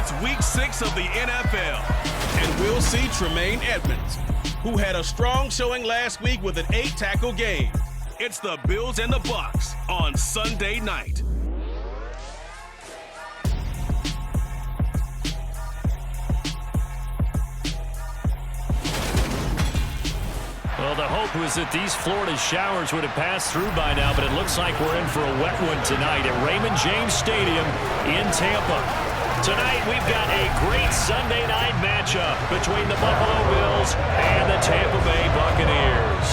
It's week 6 of the NFL, and we'll see Tremaine Edmonds, who had a strong showing last week with an 8-tackle game. It's the Bills and the Bucs on Sunday night. Well, the hope was that these Florida showers would have passed through by now, but it looks like we're in for a wet one tonight at Raymond James Stadium in Tampa. Tonight, we've got a great Sunday night matchup between the Buffalo Bills and the Tampa Bay Buccaneers.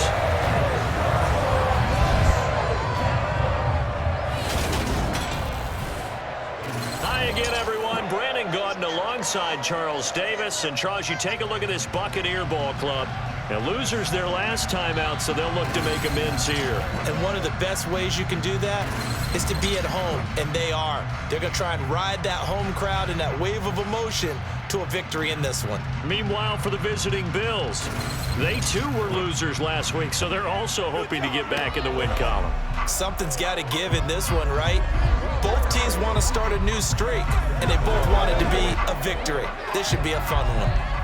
Hi again, everyone. Brandon Gaudin alongside Charles Davis. And Charles, you take a look at this Buccaneer ball club. Now, losers their last time out, so they'll look to make amends here. And one of the best ways you can do that is to be at home, and they are. They're going to try and ride that home crowd and that wave of emotion to a victory in this one. Meanwhile, for the visiting Bills, they too were losers last week, so they're also hoping to get back in the win column. Something's got to give in this one, right? Both teams want to start a new streak, and they both want it to be a victory. This should be a fun one.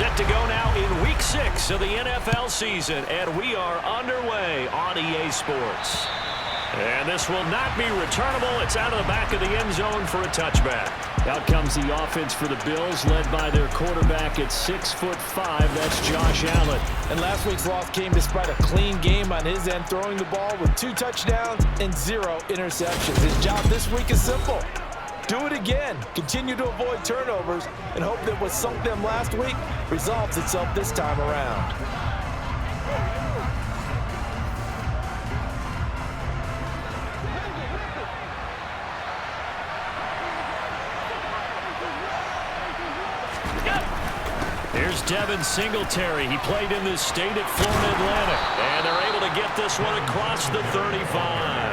Set to go now in Week 6 of the NFL season, and we are underway on EA Sports. And this will not be returnable. It's out of the back of the end zone for a touchback. Out comes the offense for the Bills, led by their quarterback at 6'5". That's Josh Allen. And last week's loss came despite a clean game on his end, throwing the ball with 2 touchdowns and 0 interceptions. His job this week is simple. Do it again. Continue to avoid turnovers and hope that what sunk them last week resolves itself this time around. Here's Devin Singletary. He played in this state at Florida Atlantic. And they're able to get this one across the 35.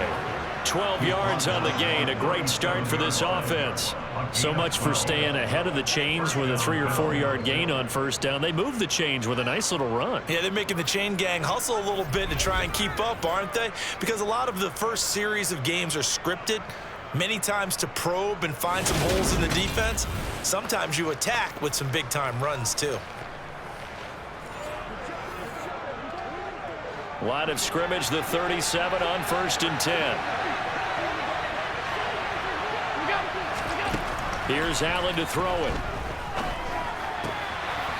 12 yards on the gain. A great start for this offense. So much for staying ahead of the chains with a 3 or 4 yard gain on first down. They moved the chains with a nice little run. Yeah, they're making the chain gang hustle a little bit to try and keep up, aren't they? Because a lot of the first series of games are scripted. Many times to probe and find some holes in the defense. Sometimes you attack with some big-time runs, too. Line of scrimmage, the 37 on 1st and 10. Here's Allen to throw it.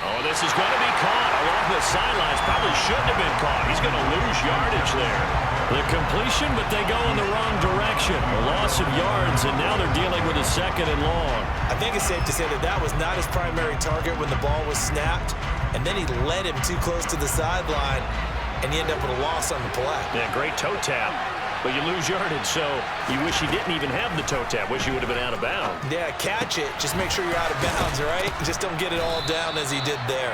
Oh, this is going to be caught along the sidelines. Probably shouldn't have been caught. He's going to lose yardage there. The completion, but they go in the wrong direction. A loss of yards, and now they're dealing with a 2nd and long. I think it's safe to say that that was not his primary target when the ball was snapped, and then he led him too close to the sideline, and he ended up with a loss on the play. Yeah, great toe tap, but you lose yardage, so you wish he didn't even have the toe tap. Wish he would have been out of bounds. Yeah, catch it. Just make sure you're out of bounds, all right? Just don't get it all down as he did there.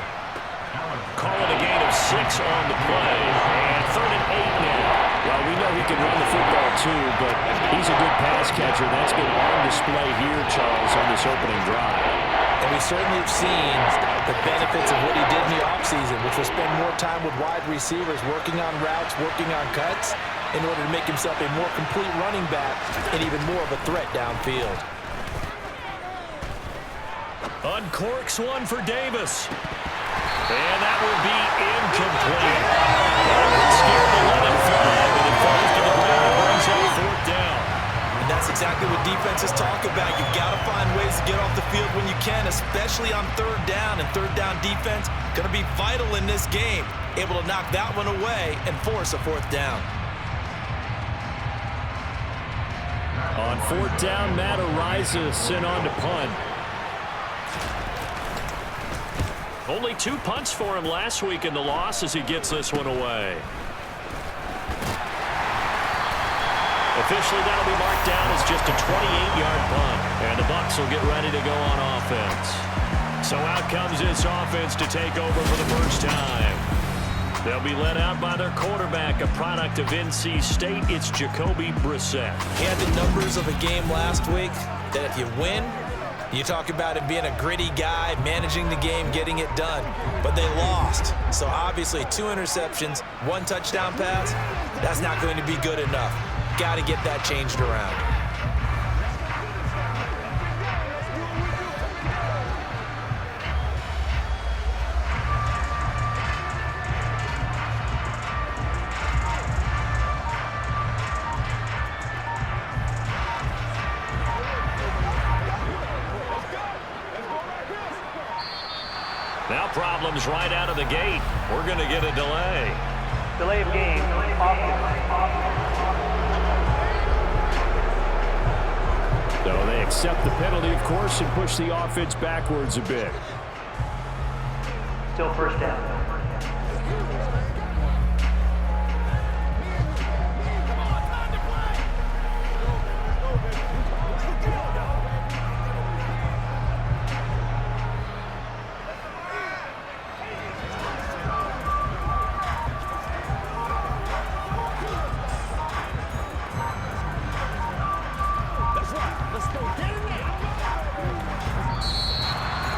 Call it a gain of 6 on the play, and 3rd and 8 now. Well, we know he can run the football, too, but he's a good pass catcher. That's been on display here, Charles, on this opening drive. And we certainly have seen the benefits of what he did in the offseason, which was spend more time with wide receivers, working on routes, working on cuts, in order to make himself a more complete running back and even more of a threat downfield. Uncorks one for Davis. And that will be incomplete. Scared to let it fly, but it falls to the ground and brings up 4th down. And that's exactly what defenses talk about. You've got to find ways to get off the field when you can, especially on 3rd down. And 3rd down defense going to be vital in this game. Able to knock that one away and force a 4th down. On 4th down, Matt Ariza sent on to punt. Only 2 punts for him last week in the loss as he gets this one away. Officially, that'll be marked down as just a 28-yard punt. And the Bucs will get ready to go on offense. So out comes this offense to take over for the first time. They'll be led out by their quarterback, a product of NC State. It's Jacoby Brissett. He had the numbers of a game last week that if you win, you talk about him being a gritty guy, managing the game, getting it done. But they lost. So obviously 2 interceptions, 1 touchdown pass, that's not going to be good enough. Got to get that changed around. Now problems right out of the gate. We're going to get a delay. Delay of game. So they accept the penalty, of course, and push the offense backwards a bit. Still 1st down.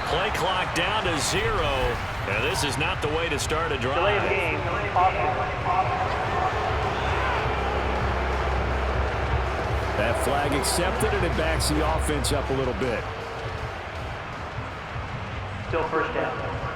Play clock down to 0. Now, this is not the way to start a drive. Delay of game. That flag accepted, and it backs the offense up a little bit. Still 1st down.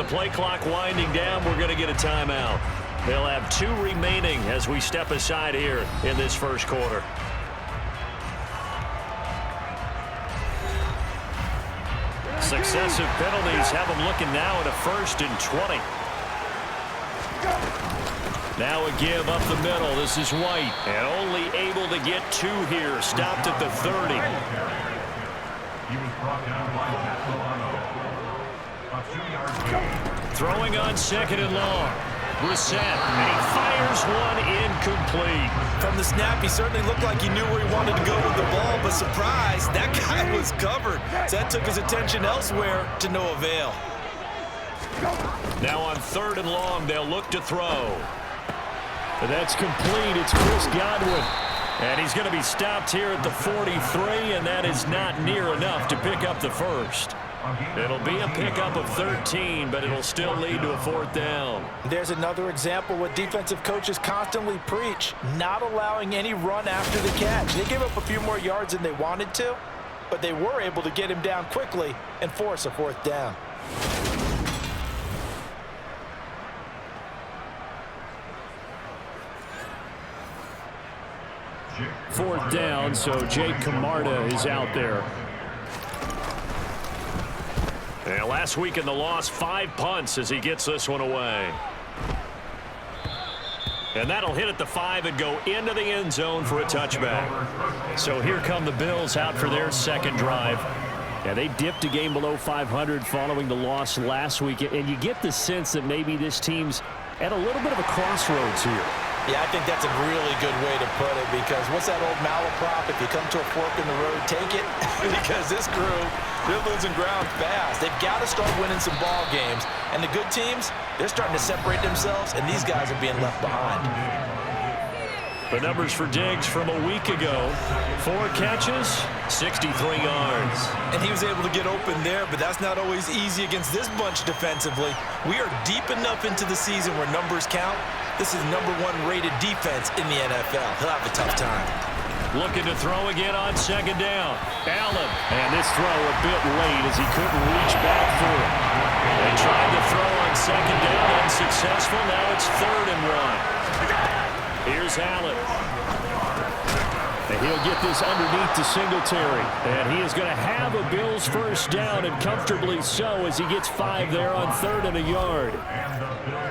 the play clock winding down, we're going to get a timeout. They'll have 2 remaining as we step aside here in this first quarter. Successive penalties have them looking now at a 1st and 20. Now a give up the middle. This is White. And only able to get 2 here. Stopped at the 30. Throwing on 2nd and long. Brissett, and he fires one incomplete. From the snap, he certainly looked like he knew where he wanted to go with the ball, but surprise, that guy was covered. So that took his attention elsewhere to no avail. Now on 3rd and long, they'll look to throw. But that's complete. It's Chris Godwin. And he's going to be stopped here at the 43, and that is not near enough to pick up the first. It'll be a pickup of 13, but it'll still lead to a 4th down. There's another example what defensive coaches constantly preach, not allowing any run after the catch. They gave up a few more yards than they wanted to, but they were able to get him down quickly and force a 4th down. Fourth down, so Jake Camarda is out there. And last week in the loss, 5 punts as he gets this one away. And that'll hit at the 5 and go into the end zone for a touchback. So here come the Bills out for their second drive. Yeah, they dipped a game below 500 following the loss last week. And you get the sense that maybe this team's at a little bit of a crossroads here. Yeah, I think that's a really good way to put it, because what's that old malaprop? If you come to a fork in the road, take it. Because this crew, they're losing ground fast. They've got to start winning some ball games. And the good teams, they're starting to separate themselves, and these guys are being left behind. The numbers for Diggs from a week ago: 4 catches, 63 yards. And he was able to get open there, but that's not always easy against this bunch defensively. We are deep enough into the season where numbers count. This is #1 rated defense in the NFL. He'll have a tough time. Looking to throw again on 2nd down. Allen. And this throw a bit late as he couldn't reach back for it. They tried to throw on 2nd down, unsuccessful. Now it's 3rd and 1. Here's Allen. And he'll get this underneath to Singletary. And he is going to have a Bills first down, and comfortably so, as he gets 5 there on 3rd and a yard.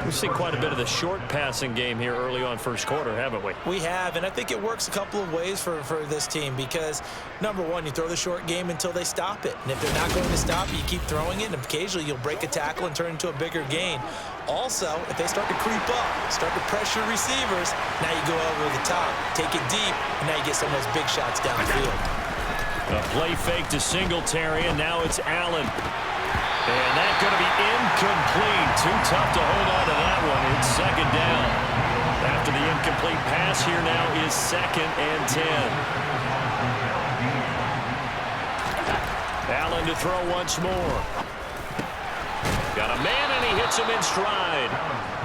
We've seen quite a bit of the short passing game here early on first quarter, haven't we? We have, and I think it works a couple of ways for this team, because, #1, you throw the short game until they stop it. And if they're not going to stop it, you keep throwing it, and occasionally you'll break a tackle and turn into a bigger gain. Also, if they start to creep up, start to pressure receivers, now you go over the top, take it deep, and now you get some of those big shots downfield. A play fake to Singletary, and now it's Allen. And that's going to be incomplete. Too tough to hold on to that one. It's 2nd down. After the incomplete pass, here now is 2nd and 10. Allen to throw once more. Got a man, and he hits him in stride.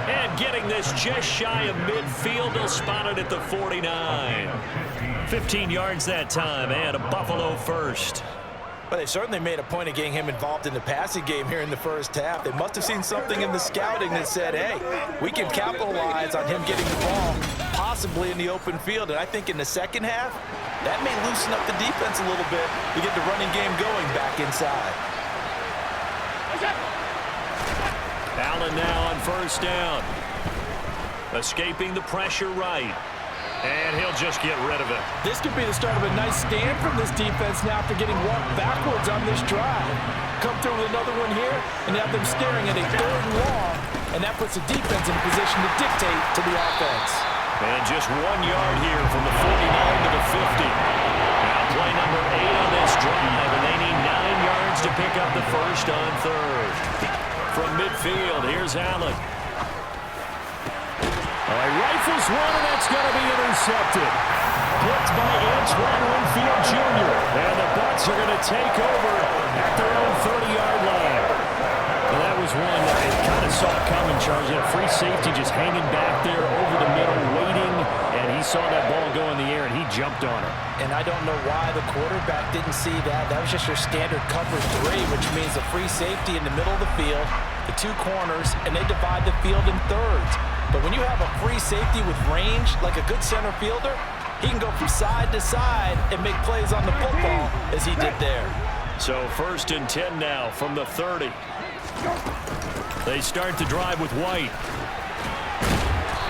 And getting this just shy of midfield, they'll spot it at the 49. 15 yards that time, and a Buffalo first. But they certainly made a point of getting him involved in the passing game here in the first half. They must have seen something in the scouting that said, hey, we can capitalize on him getting the ball, possibly in the open field. And I think in the second half, that may loosen up the defense a little bit to get the running game going back inside. Allen now on 1st down. Escaping the pressure right. And he'll just get rid of it. This could be the start of a nice stand from this defense now after getting walked backwards on this drive. Come through with another one here and have them staring at a 3rd and long, and that puts the defense in a position to dictate to the offense. And just 1 yard here from the 49 to the 50. Now play number 8 on this drive, and they need 9 yards to pick up the first on 3rd. From midfield, here's Allen. He rifles one, and that's going to be intercepted. Picked by Antoine Winfield Jr. And the Bucs are going to take over at their own 30-yard line. Well, that was one that they kind of saw coming, Charles. You had free safety just hanging back there over the middle, waiting, and he saw that ball go in the air, and he jumped on her. And I don't know why the quarterback didn't see that. That was just your standard cover 3, which means a free safety in the middle of the field, the 2 corners, and they divide the field in thirds. But when you have a free safety with range, like a good center fielder, he can go from side to side and make plays on the football as he did there. So 1st and 10 now from the 30. They start to drive with White.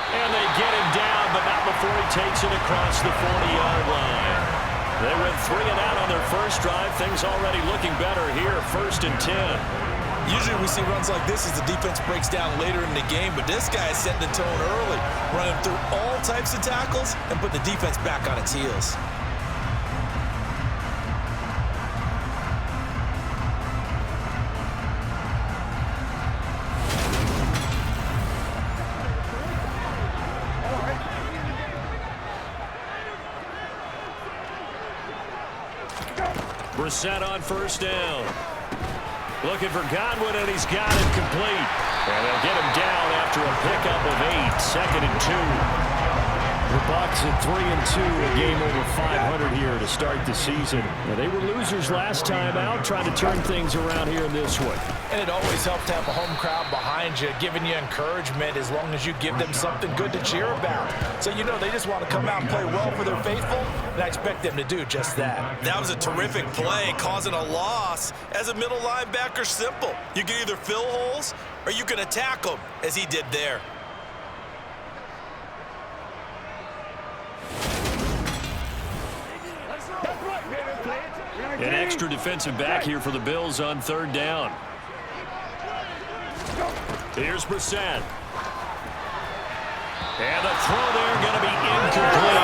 And they get him down, but not before he takes it across the 40-yard line. They went 3 and out on their first drive. Things already looking better here, 1st and 10. Usually we see runs like this as the defense breaks down later in the game, but this guy is setting the tone early, running through all types of tackles and put the defense back on its heels. Brissett on 1st down. Looking for Godwin, and he's got it complete. And they'll get him down after a pickup of 8, 2nd and 2. The Bucs at 3 and 2, a game over 500 here to start the season. Now, they were losers last time out, trying to turn things around here in this one. And it always helps to have a home crowd behind you, giving you encouragement as long as you give them something good to cheer about. So you know they just want to come out and play well for their faithful, and I expect them to do just that. That was a terrific play, causing a loss. As a middle linebacker, simple. You can either fill holes or you can attack them, as he did there. An extra defensive back here for the Bills on 3rd down. Here's Brissett. And the throw there going to be incomplete.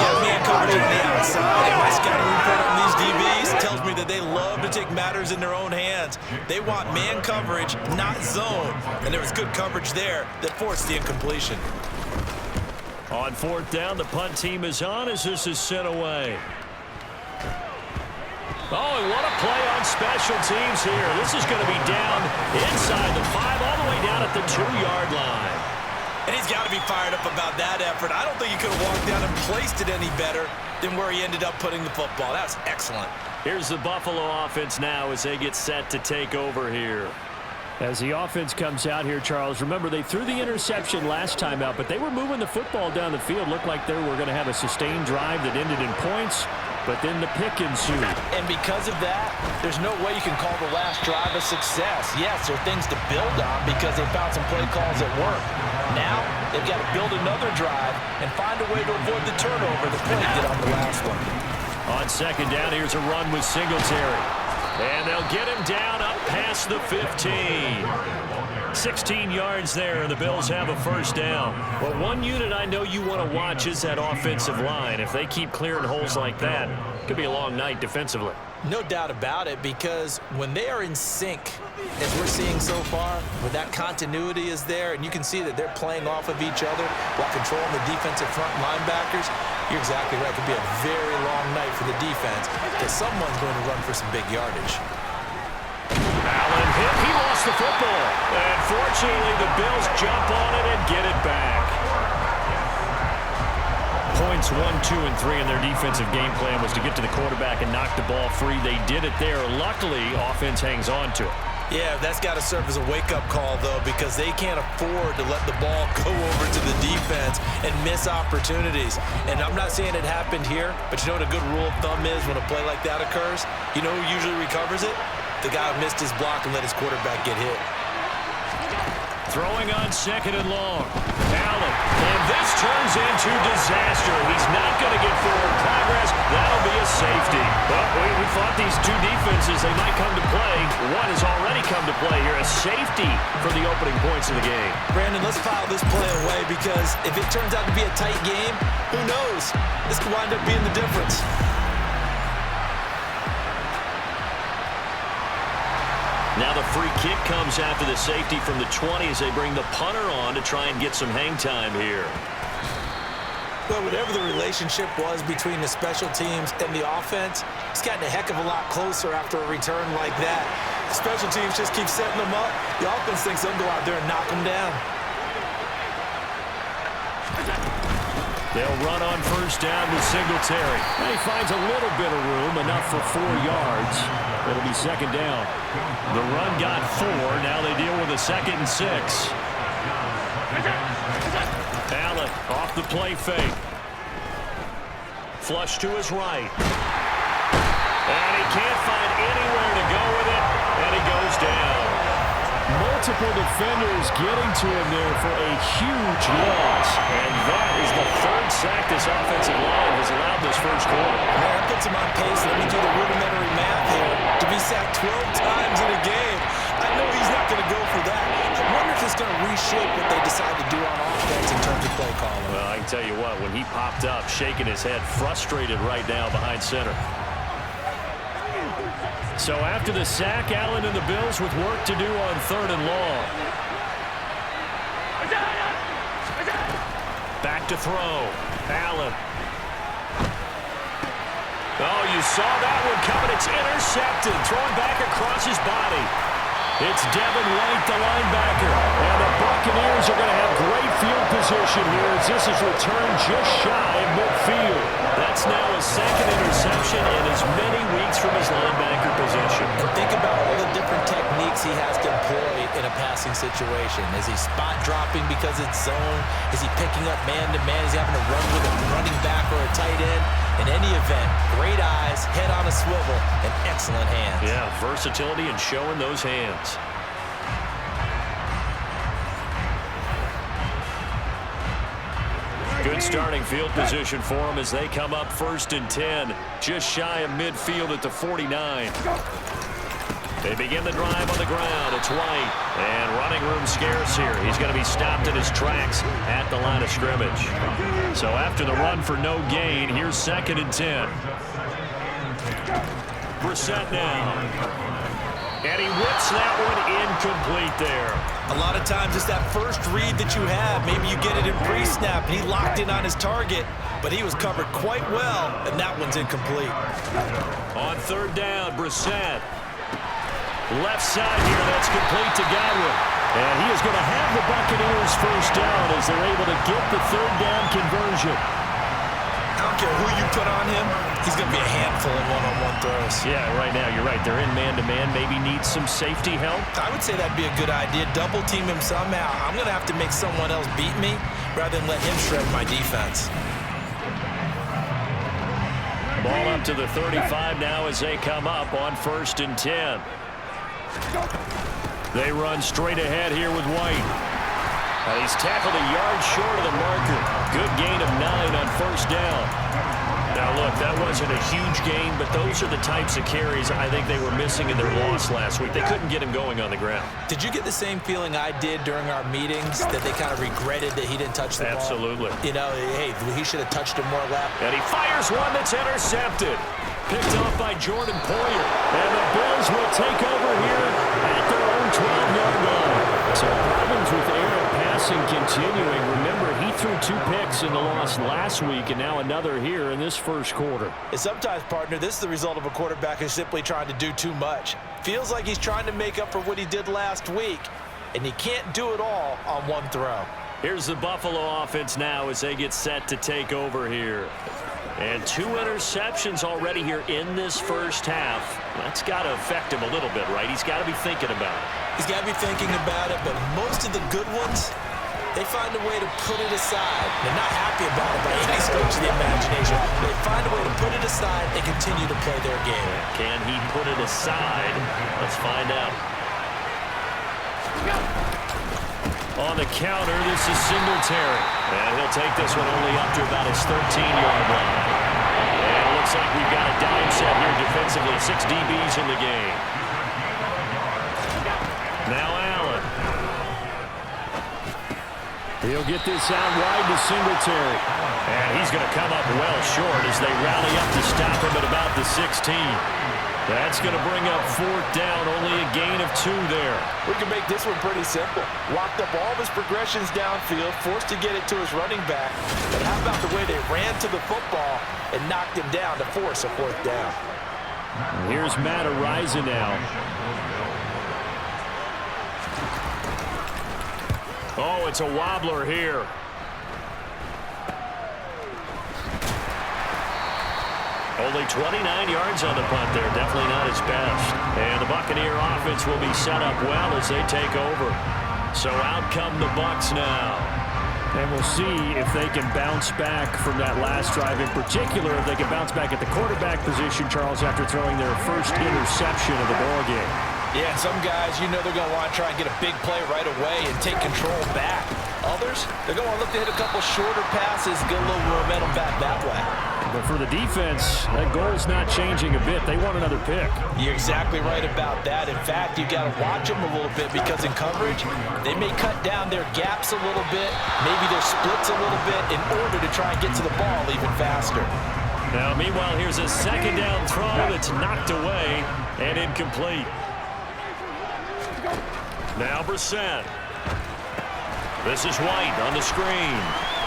Get man coverage on the outside. And my scouting report on these DBs tells me that they love to take matters in their own hands. They want man coverage, not zone. And there was good coverage there that forced the incompletion. On 4th down, the punt team is on as this is sent away. Oh, and what a play on special teams here. This is going to be down inside the 5, all the way down at the 2-yard line. And he's got to be fired up about that effort. I don't think he could have walked down and placed it any better than where he ended up putting the football. That's excellent. Here's the Buffalo offense now as they get set to take over here. As the offense comes out here, Charles, remember they threw the interception last time out, but they were moving the football down the field. Looked like they were going to have a sustained drive that ended in points, but then the pick ensued. And because of that, there's no way you can call the last drive a success. Yes, there are things to build on because they found some play calls that work. Now, they've got to build another drive and find a way to avoid the turnover the play did on the last one. On 2nd down, here's a run with Singletary. And they'll get him down up past the 15. 16 yards there, and the Bills have a 1st down. Well, one unit I know you want to watch is that offensive line. If they keep clearing holes like that, it could be a long night defensively. No doubt about it, because when they are in sync, as we're seeing so far, when that continuity is there, and you can see that they're playing off of each other while controlling the defensive front linebackers, you're exactly right. It could be a very long night for the defense because someone's going to run for some big yardage. Allen hit. He lost the football. And fortunately, the Bills jump on it and get it back. Points 1, 2, and 3 in their defensive game plan was to get to the quarterback and knock the ball free. They did it there. Luckily, offense hangs on to it. Yeah, that's got to serve as a wake-up call, though, because they can't afford to let the ball go over to the defense and miss opportunities. And I'm not saying it happened here, but you know what a good rule of thumb is when a play like that occurs? You know who usually recovers it? The guy who missed his block and let his quarterback get hit. Throwing on 2nd and long. Allen. And this turns into disaster. He's not going to get forward progress. That'll be a safety. But we thought these two defenses, they might come to play. One has already come to play here. A safety for the opening points of the game. Brandon, let's file this play away because if it turns out to be a tight game, who knows? This could wind up being the difference. Now the free kick comes after the safety from the 20 as they bring the punter on to try and get some hang time here. Well, whatever the relationship was between the special teams and the offense, it's gotten a heck of a lot closer after a return like that. The special teams just keep setting them up. The offense thinks they'll go out there and knock them down. They'll run on first down with Singletary. And he finds a little bit of room, enough for 4 yards. It'll be second down. The run got 4. Now they deal with a 2nd and 6. Allen off the play fake. Flush to his right. And he can't find anywhere to go with it. And he goes down. Multiple defenders getting to him there for a huge loss. And that is the 3rd sack this offensive line has allowed this first quarter. Man, that puts him on pace. Let me do the rudimentary math here. To be sacked 12 times in a game, I know he's not going to go for that. I wonder if it's going to reshape what they decide to do on offense in terms of play calling. Well, I can tell you what, when he popped up, shaking his head, frustrated right now behind center. So after the sack, Allen and the Bills with work to do on 3rd and long. Back to throw. Allen. Oh, you saw that one coming. It's intercepted. Thrown back across his body. It's Devin White, the linebacker. And the Buccaneers are going to have great field position here as this is returned just shy of midfield. That's now his 2nd interception in as many weeks from his linebacker position. And think about all the different techniques he has to employ in a passing situation. Is he spot dropping because it's zone? Is he picking up man-to-man? Is he having to run with a running back or a tight end? In any event, great eyes, head on a swivel, and excellent hands. Yeah, versatility and showing those hands. Good starting field position for them as they come up 1st and 10, just shy of midfield at the 49. They begin the drive on the ground. It's White, and running room scarce here. He's going to be stopped in his tracks at the line of scrimmage. So after the run for no gain, here's 2nd and 10. Brissett now. And he whips that one incomplete there. A lot of times it's that first read that you have. Maybe you get it in pre-snap, and he locked in on his target, but he was covered quite well, and that one's incomplete. On 3rd down, Brissett. Left side here, that's complete to Godwin. And he is going to have the Buccaneers first down as they're able to get the 3rd down conversion. I don't care who you put on him, he's going to be a handful in one-on-one throws. Yeah, right now, you're right. They're in man-to-man, maybe needs some safety help. I would say that'd be a good idea. Double team him somehow. I'm going to have to make someone else beat me rather than let him shred my defense. Ball up to the 35 now as they come up on 1st and 10. They run straight ahead here with White. He's tackled a yard short of the marker. Good gain of 9 on 1st down. Now, look, that wasn't a huge gain, but those are the types of carries I think they were missing in their loss last week. They couldn't get him going on the ground. Did you get the same feeling I did during our meetings, that they kind of regretted that he didn't touch the ball? Absolutely. You know, hey, he should have touched him more left. And he fires one that's intercepted. Picked off by Jordan Poyer. And the Bills will take over here at their own 12-yard line. So problems with air passing continuing. Remember, he threw 2 picks in the loss last week, and now another here in this first quarter. And sometimes, partner, this is the result of a quarterback who's simply trying to do too much. Feels like he's trying to make up for what he did last week, and he can't do it all on one throw. Here's the Buffalo offense now as they get set to take over here. And 2 interceptions already here in this first half. That's got to affect him a little bit, right? He's got to be thinking about it. He's got to be thinking about it, but most of the good ones, they find a way to put it aside. They're not happy about it by any stretch of the imagination. They find a way to put it aside and continue to play their game. Can he put it aside? Let's find out. On the counter, this is Singletary. And he'll take this one only up to about his 13-yard line. And it looks like we've got a dime set here defensively. 6 DBs in the game. Now Allen. He'll get this out wide to Singletary. And he's going to come up well short as they rally up to stop him at about the 16. That's going to bring up 4th down, only a gain of 2 there. We can make this one pretty simple. Locked up all of his progressions downfield, forced to get it to his running back. But how about the way they ran to the football and knocked him down to force a 4th down? Here's Matt Araiza now. Oh, it's a wobbler here. Only 29 yards on the punt there. Definitely not his best. And the Buccaneer offense will be set up well as they take over. So out come the Bucs now. And we'll see if they can bounce back from that last drive. In particular, if they can bounce back at the quarterback position, Charles, after throwing their first interception of the ballgame. Yeah, and some guys, you know they're going to want to try and get a big play right away and take control back. Others, they're going to look to hit a couple shorter passes, get a little momentum back that way. But for the defense, that goal's not changing a bit. They want another pick. You're exactly right about that. In fact, you got to watch them a little bit because in coverage, they may cut down their gaps a little bit, maybe their splits a little bit in order to try and get to the ball even faster. Now, meanwhile, here's a second down throw that's knocked away and incomplete. Now Brissett. This is White on the screen.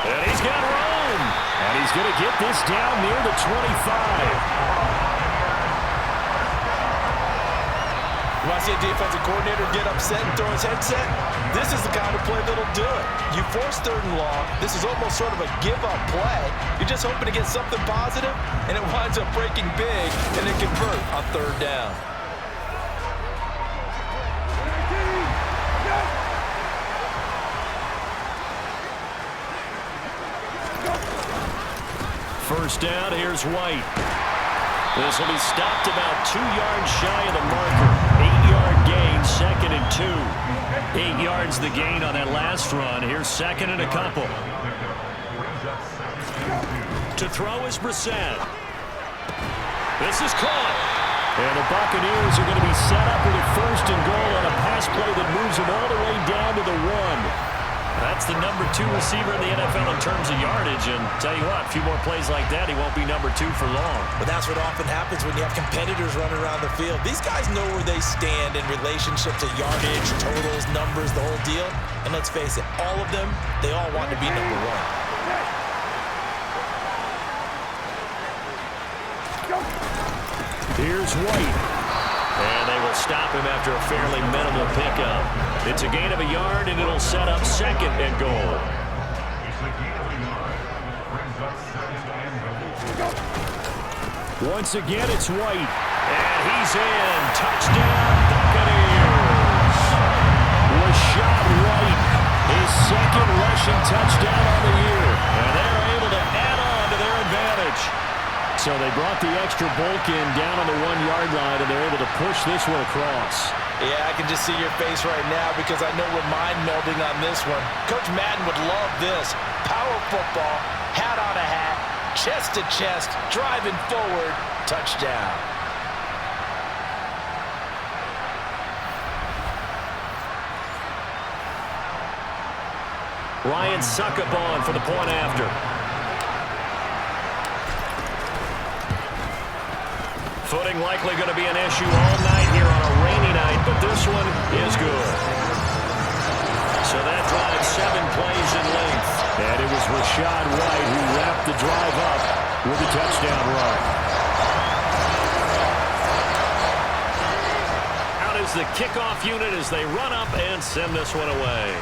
And he's got room. And he's going to get this down near the 25. You want to see a defensive coordinator get upset and throw his headset? This is the kind of play that'll do it. You force 3rd and long. This is almost sort of a give-up play. You're just hoping to get something positive, and it winds up breaking big, and then convert on 3rd down. First down, here's White. This will be stopped about 2 yards shy of the marker. 8-yard gain, 2nd and 2. 8 yards the gain on that last run. Here's 2nd and a couple. To throw is Brissett. This is caught. And the Buccaneers are going to be set up with a 1st and goal on a pass play that moves them all the way down to the 1. That's the number 2 receiver in the NFL in terms of yardage. And tell you what, a few more plays like that, he won't be number 2 for long. But that's what often happens when you have competitors running around the field. These guys know where they stand in relationship to yardage, totals, numbers, the whole deal. And let's face it, all of them, they all want to be number 1. Here's White. And they will stop him after a fairly minimal pickup. It's a gain of a yard, and it'll set up 2nd and goal. Once again, it's White. And he's in. Touchdown, Buccaneers. Rashad White, his 2nd rushing touchdown on the year. And they're able to add on to their advantage. So they brought the extra bulk in down on the 1-yard line, and they're able to push this one across. Yeah, I can just see your face right now because I know we're mind melding on this one. Coach Madden would love this. Power football, hat on a hat, chest to chest, driving forward, touchdown. Ryan Succop for the point after. Footing likely going to be an issue all night here on a rainy night, but this one is good. So that drives 7 plays in length. And it was Rashad White who wrapped the drive up with a touchdown run. Out is the kickoff unit as they run up and send this one away.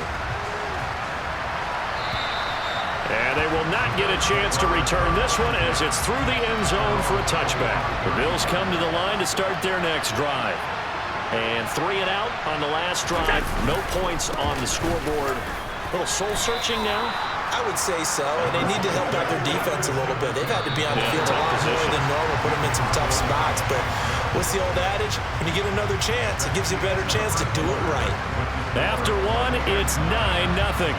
And they will not get a chance to return this one as it's through the end zone for a touchback. The Bills come to the line to start their next drive. And 3 and out on the last drive. No points on the scoreboard. A little soul-searching now? I would say so, and they need to help out their defense a little bit. They've had to be on the field a lot more than normal, put them in some tough spots. But what's the old adage? When you get another chance, it gives you a better chance to do it right. After 1, it's 9-0.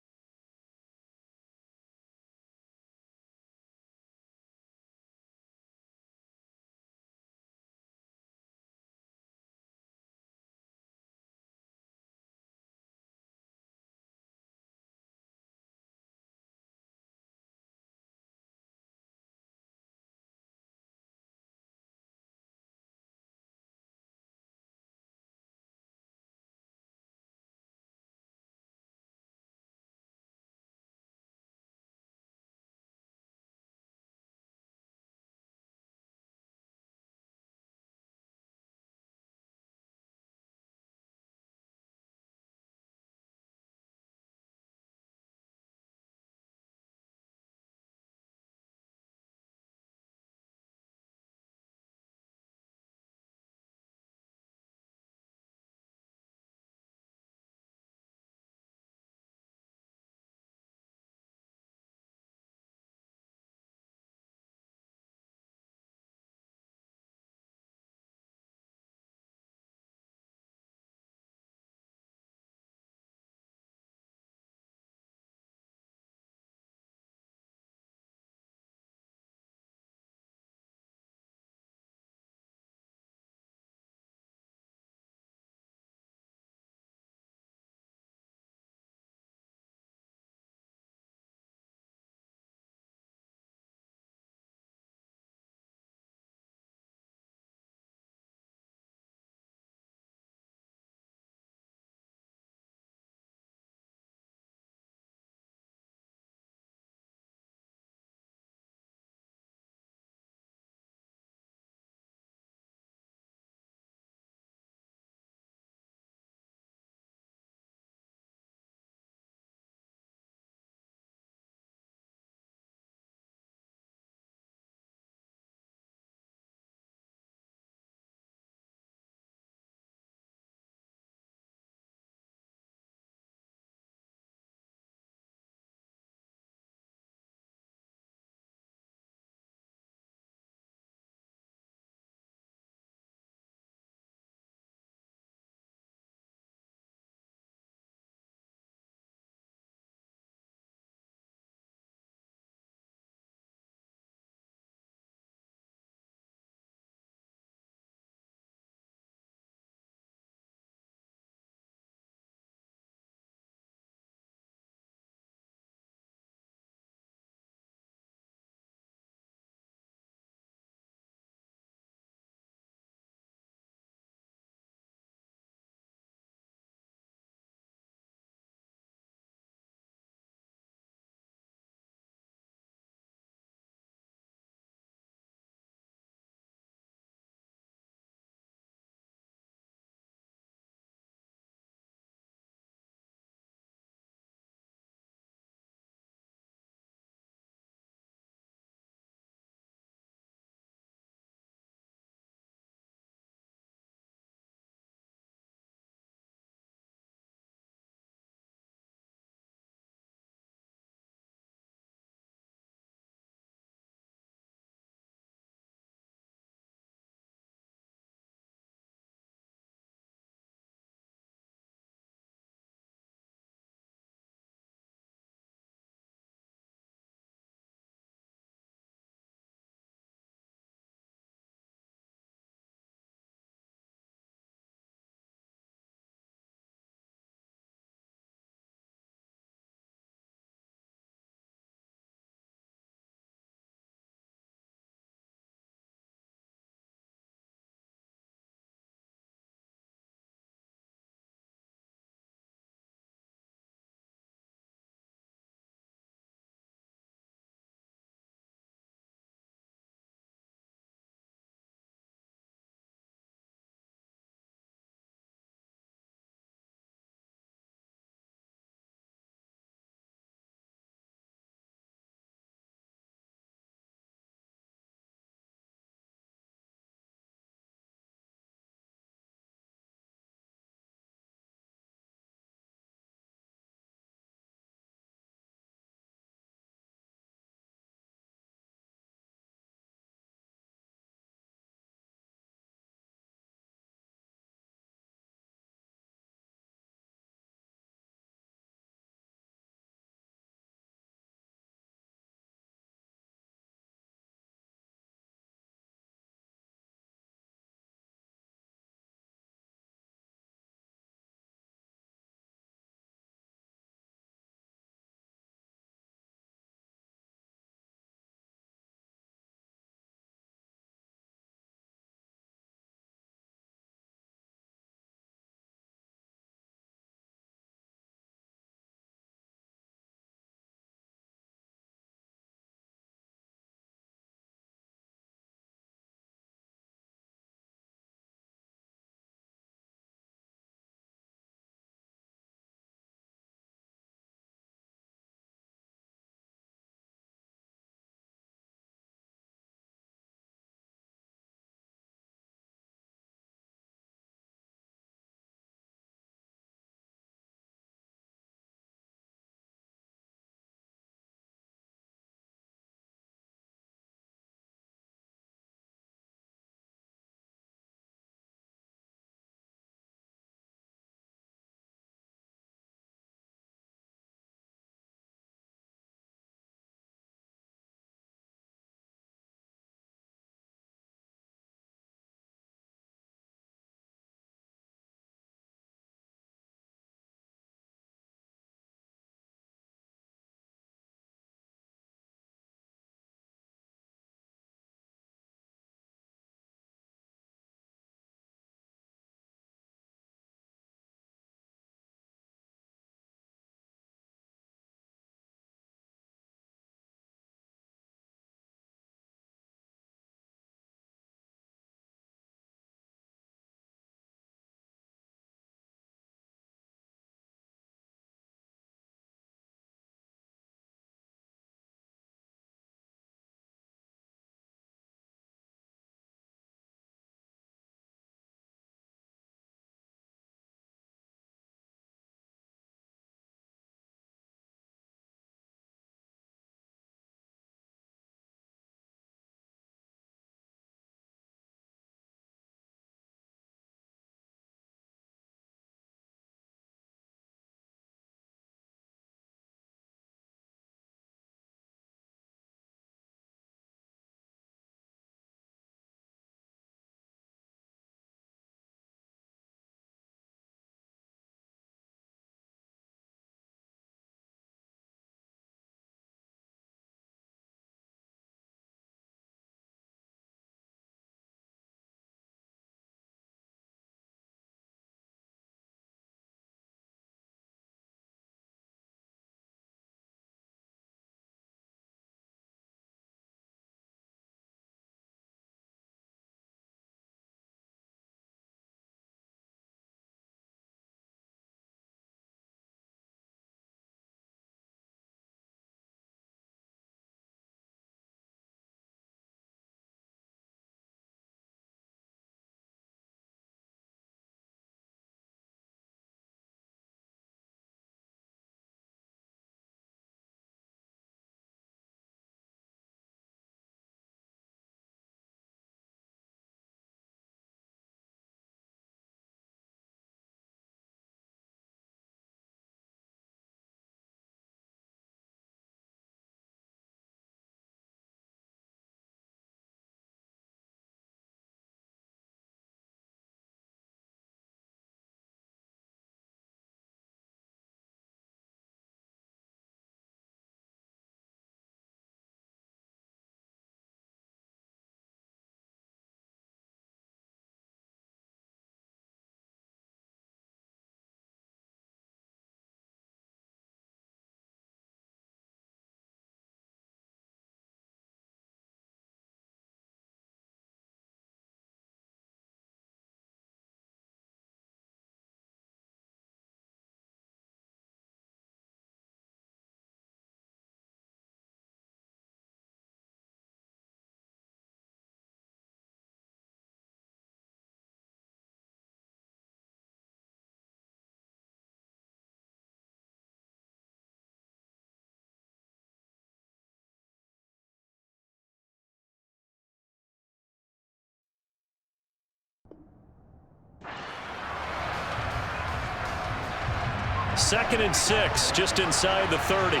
2nd and 6, just inside the 30.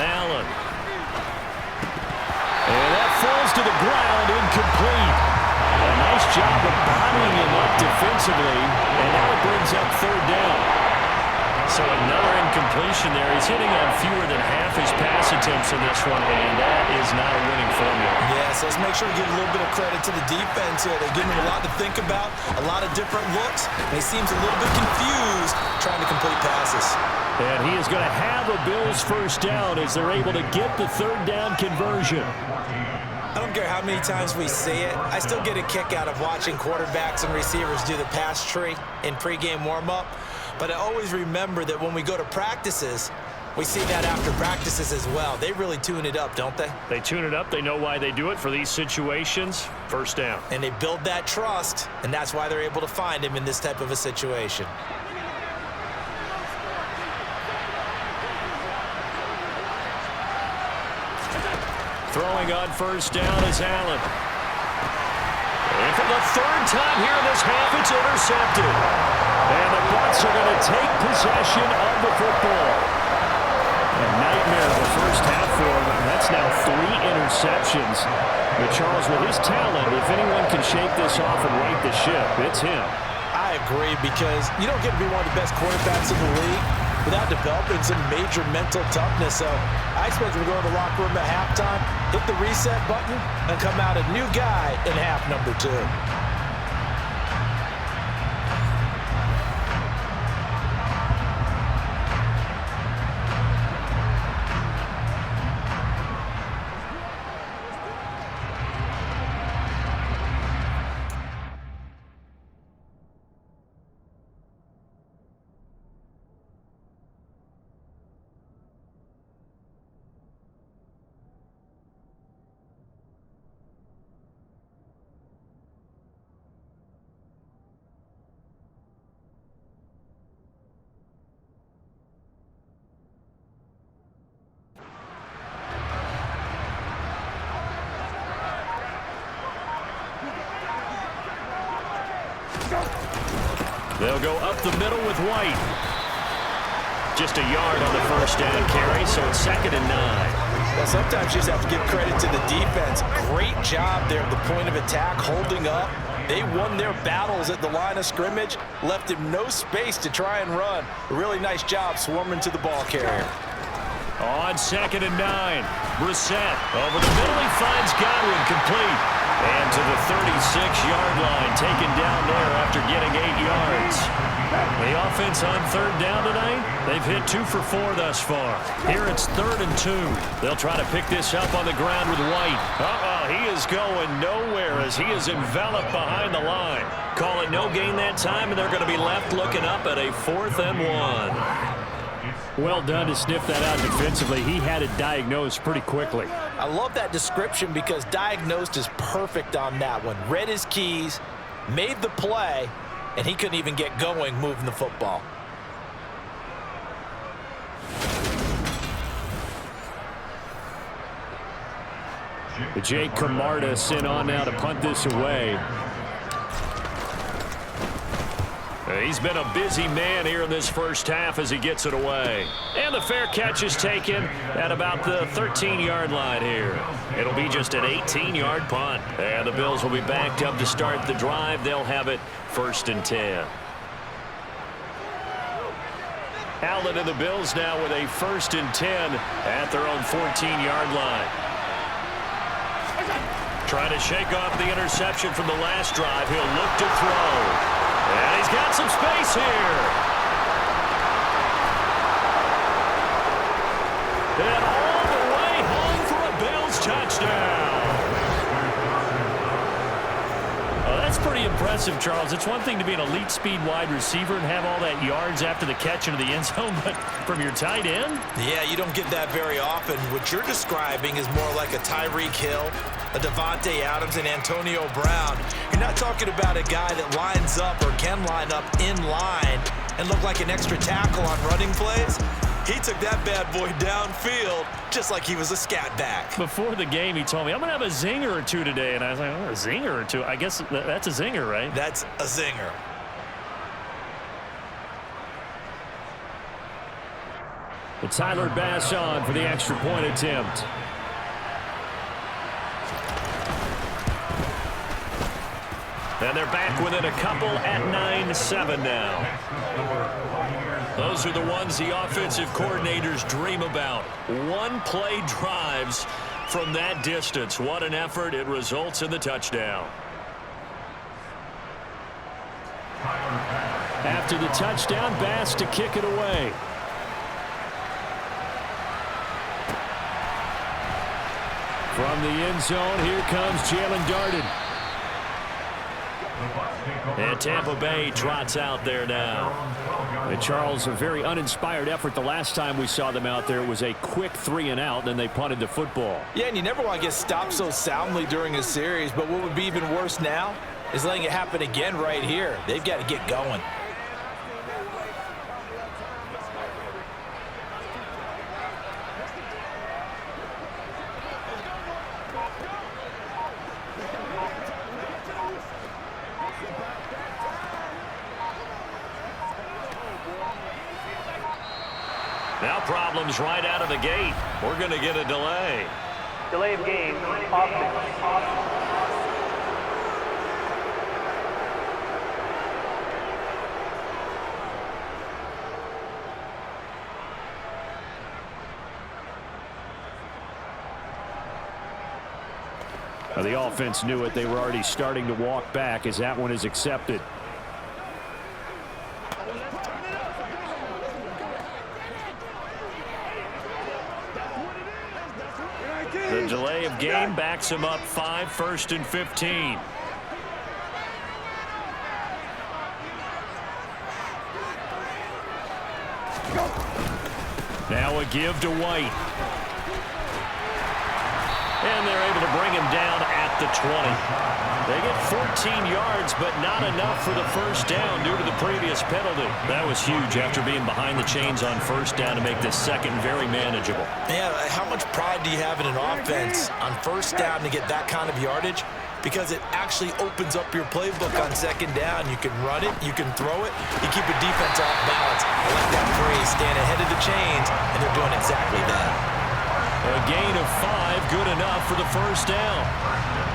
Allen. And that falls to the ground, incomplete. A nice job of bodying him up defensively, and now it brings up 3rd down. So another incompletion there. He's hitting on fewer than half his pass attempts in this one, and that is not a winning formula. Yes, let's make sure we give a little bit of credit to the defense here. They're giving him a lot to think about, a lot of different looks, and he seems a little bit confused trying to complete passes. And he is going to have a Bills 1st down as they're able to get the 3rd down conversion. I don't care how many times we see it. I still get a kick out of watching quarterbacks and receivers do the pass tree in pregame warm-up. But I always remember that when we go to practices, we see that after practices as well. They really tune it up, don't they? They tune it up. They know why they do it for these situations. 1st down. And they build that trust, and that's why they're able to find him in this type of a situation. Throwing on 1st down is Allen. And for the 3rd time here in this half, it's intercepted. And the Bucs are going to take possession of the football. A nightmare of the 1st half for him. That's now 3 interceptions. But Charles, with his talent, if anyone can shake this off and right the ship, it's him. I agree, because you don't get to be one of the best quarterbacks in the league without developing some major mental toughness. So I expect him to go to the locker room at halftime, hit the reset button, and come out a new guy in half number 2. They'll go up the middle with White. Just a yard on the 1st down carry, so it's 2nd and 9. Well, sometimes you just have to give credit to the defense. Great job there at the point of attack, holding up. They won their battles at the line of scrimmage, left him no space to try and run. A really nice job swarming to the ball carrier. On 2nd and 9, Brissett over the middle. He finds Godwin complete. And to the 36-yard line, taken down there after getting 8 yards. The offense on 3rd down tonight, they've hit 2 for 4 thus far. Here it's 3rd and 2. They'll try to pick this up on the ground with White. He is going nowhere as he is enveloped behind the line. Call it no gain that time, and they're going to be left looking up at a 4th and 1. Well done to sniff that out defensively. He had it diagnosed pretty quickly. I love that description because diagnosed is perfect on that one. Read his keys, made the play, and he couldn't even get going moving the football. Jake Camarda sent on now to punt this away. He's been a busy man here in this 1st half as he gets it away. And the fair catch is taken at about the 13-yard line here. It'll be just an 18-yard punt. And the Bills will be backed up to start the drive. They'll have it 1st and 10. Allen and the Bills now with a 1st and 10 at their own 14-yard line. Trying to shake off the interception from the last drive. He'll look to throw. And he's got some space here. And all the way home for a Bills touchdown. That's pretty impressive, Charles. It's one thing to be an elite speed wide receiver and have all that yards after the catch into the end zone, but from your tight end? Yeah, you don't get that very often. What you're describing is more like a Tyreek Hill, a Devontae Adams, and Antonio Brown. You're not talking about a guy that lines up or can line up in line and look like an extra tackle on running plays. He took that bad boy downfield just like he was a scat back. Before the game, he told me, I'm going to have a zinger or 2 today. And I was like, oh, a zinger or 2? I guess that's a zinger, right? That's a zinger. Tyler Bass on for the extra point attempt. And they're back within a couple at 9-7 now. Those are the ones the offensive coordinators dream about. One-play drives from that distance. What an effort. It results in the touchdown. After the touchdown, Bass to kick it away. From the end zone, here comes Jalen Darden. And Tampa Bay trots out there now. And Charles, a very uninspired effort the last time we saw them out there. It was a quick 3-and-out, and they punted the football. Yeah, and you never want to get stopped so soundly during a series, but what would be even worse now is letting it happen again right here. They've got to get going. Now problems right out of the gate. We're going to get a delay. Delay of game, offense. The offense knew it. They were already starting to walk back as that one is accepted. The delay of game backs him up 5, 1st and 15. Now a give to White. And they're able to bring him down at the 20. They get 14 yards, but not enough for the first down due to the previous penalty. That was huge after being behind the chains on first down to make this second very manageable. Yeah, how much pride do you have in an offense on first down to get that kind of yardage? Because it actually opens up your playbook on second down. You can run it, you can throw it, you keep a defense off balance. I like that phrase, stand ahead of the chains, and they're doing exactly that. A gain of 5, good enough for the first down.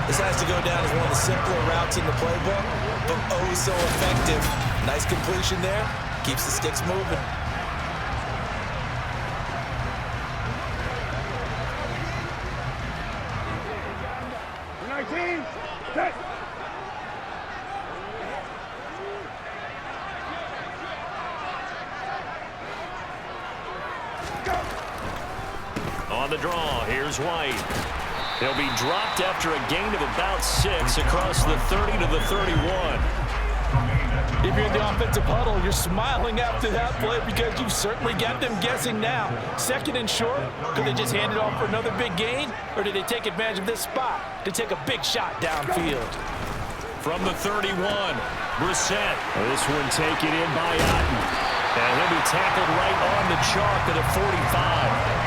This has to go down as one of the simpler routes in the playbook, but oh so effective. Nice completion there, keeps the sticks moving. On the draw, here's White. He'll be dropped after a gain of about 6 across the 30 to the 31. If you're in the offensive huddle, you're smiling after that play because you've certainly got them guessing now. 2nd and short, could they just hand it off for another big gain? Or did they take advantage of this spot to take a big shot downfield? From the 31, Brissett. This one taken in by Otten. And he'll be tackled right on the chalk at a 45.